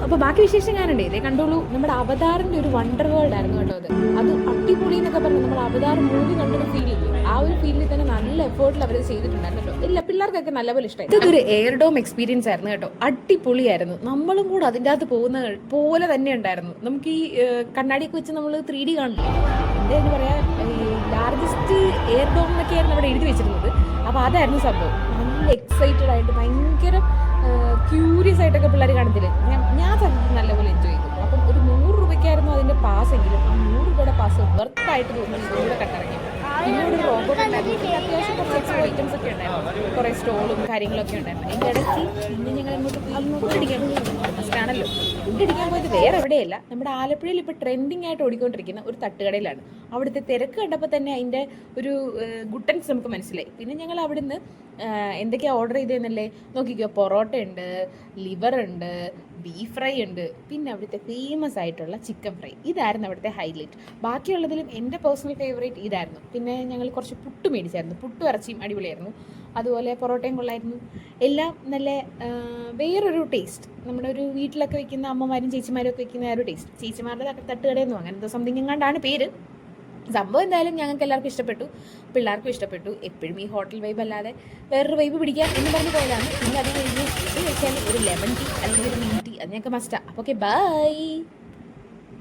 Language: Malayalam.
അപ്പോൾ ബാക്കി വിശേഷം ഞാനുണ്ട് ഇതേ കണ്ടോളൂ. നമ്മുടെ അവതാറിൻ്റെ ഒരു വണ്ടർ വേൾഡ് ആയിരുന്നു കേട്ടോ അത് അടിപൊളി എന്നൊക്കെ പറഞ്ഞു. നമ്മൾ അവതാർ മൂവി കണ്ടൊരു ഫീൽ ചെയ്യും. ആ ഒരു ഫീലിൽ തന്നെ നല്ല എഫേർട്ടിൽ അവർ ചെയ്തിട്ടുണ്ടായിരുന്നു കേട്ടോ. ഇല്ല, പിള്ളേർക്കൊക്കെ നല്ലപോലെ ഇഷ്ടമായി. ഇതൊരു എയർ ഡോം എക്സ്പീരിയൻസ് ആയിരുന്നു കേട്ടോ. അടിപൊളിയായിരുന്നു. നമ്മളും കൂടെ അതിൻ്റെ അകത്ത് പോകുന്ന പോലെ തന്നെ ഉണ്ടായിരുന്നു. നമുക്ക് ഈ കണ്ണാടിയൊക്കെ വെച്ച് നമ്മൾ 3D കാണില്ലേ, എന്താ പറയാ, ലാർജസ്റ്റ് എയർ ഡോം എന്നൊക്കെയായിരുന്നു അവിടെ എഴുതി വെച്ചിരുന്നത്. അപ്പോൾ അതായിരുന്നു സംഭവം. നല്ല എക്സൈറ്റഡ് ആയിട്ട് ഭയങ്കര ക്യൂരിയസ് ആയിട്ടൊക്കെ പിള്ളേർ കാണത്തില്ലേ. ഞാൻ സത്യത്തിൽ നല്ലപോലെ എൻജോയ് ചെയ്തു. അപ്പം ഒരു 100 രൂപയ്ക്കായിരുന്നു അതിൻ്റെ പാസ് എങ്കിലും ആ 100 രൂപയുടെ പാസ് വെർത്തായിട്ട് തോന്നുന്നു. ഇവിടെ കണ്ടിറങ്ങി പിന്നെ ഒരു റോബോട്ട് ഉണ്ടായിരുന്നു. പിന്നെ അത്യാവശ്യം കുറച്ച് എക്സ്ട്രാ ഐറ്റംസ് ഒക്കെ ഉണ്ടായിരുന്നു. കുറേ സ്റ്റോളും കാര്യങ്ങളൊക്കെ ഉണ്ടായിരുന്നു. അതിൻ്റെ ഇടയ്ക്ക് പിന്നെ ഞങ്ങൾ ഇങ്ങോട്ട് ഫുഡടിക്കാൻ ഫസ്റ്റാണല്ലോ. ഫുഡടിക്കാൻ പോയത് വേറെ എവിടെയല്ല, നമ്മുടെ ആലപ്പുഴയിൽ ഇപ്പോൾ ട്രെൻഡിങ് ആയിട്ട് ഓടിക്കൊണ്ടിരിക്കുന്ന ഒരു തട്ടുകടയിലാണ്. അവിടുത്തെ തിരക്ക് കണ്ടപ്പോൾ തന്നെ അതിൻ്റെ ഒരു ഗുട്ടൻസ് നമുക്ക് മനസ്സിലായി. പിന്നെ ഞങ്ങൾ അവിടുന്ന് എന്തൊക്കെയാണ് ഓർഡർ ചെയ്തതെന്നല്ലേ നോക്കിക്കോ. പൊറോട്ട ഉണ്ട്, ലിവർ ഉണ്ട്, ബീഫ് ഫ്രൈ ഉണ്ട്, പിന്നെ അവിടുത്തെ ഫേമസ് ആയിട്ടുള്ള ചിക്കൻ ഫ്രൈ. ഇതായിരുന്നു അവിടുത്തെ ഹൈലൈറ്റ്. ബാക്കിയുള്ളതിലും എൻ്റെ പേഴ്സണൽ ഫേവറേറ്റ് ഇതായിരുന്നു. പിന്നെ ഞങ്ങൾ കുറച്ച് പുട്ട് മേടിച്ചായിരുന്നു. പുട്ടും ഇറച്ചിയും അടിപൊളിയായിരുന്നു. അതുപോലെ പൊറോട്ടയും കൊള്ളായിരുന്നു. എല്ലാം നല്ല വേറൊരു ടേസ്റ്റ്. നമ്മുടെ ഒരു വീട്ടിലൊക്കെ വെക്കുന്ന അമ്മമാരും ചേച്ചിമാരും ഒക്കെ വെക്കുന്ന ആ ഒരു ടേസ്റ്റ്. ചേച്ചിമാരുടെ തട്ടുകടയെന്നോ അങ്ങനത്തെ സംതിങ് എങ്ങാണ്ടാണ് പേര്. സംഭവം എന്തായാലും ഞങ്ങൾക്ക് എല്ലാവർക്കും ഇഷ്ടപ്പെട്ടു, പിള്ളേർക്കും ഇഷ്ടപ്പെട്ടു. എപ്പോഴും ഈ ഹോട്ടൽ വൈബ് അല്ലാതെ വേറൊരു വൈബ് പിടിക്കാം എന്ന് പറഞ്ഞ് പോയതാണ്. നിങ്ങൾ അത് കഴിഞ്ഞ് വെച്ചാൽ ഒരു ലെമൺ ടീ അല്ലെങ്കിൽ ഒരു മിനി ടീ അത് ഞങ്ങൾക്ക് മസ്റ്റാണ്. അപ്പോൾ ഓക്കെ, ബൈ.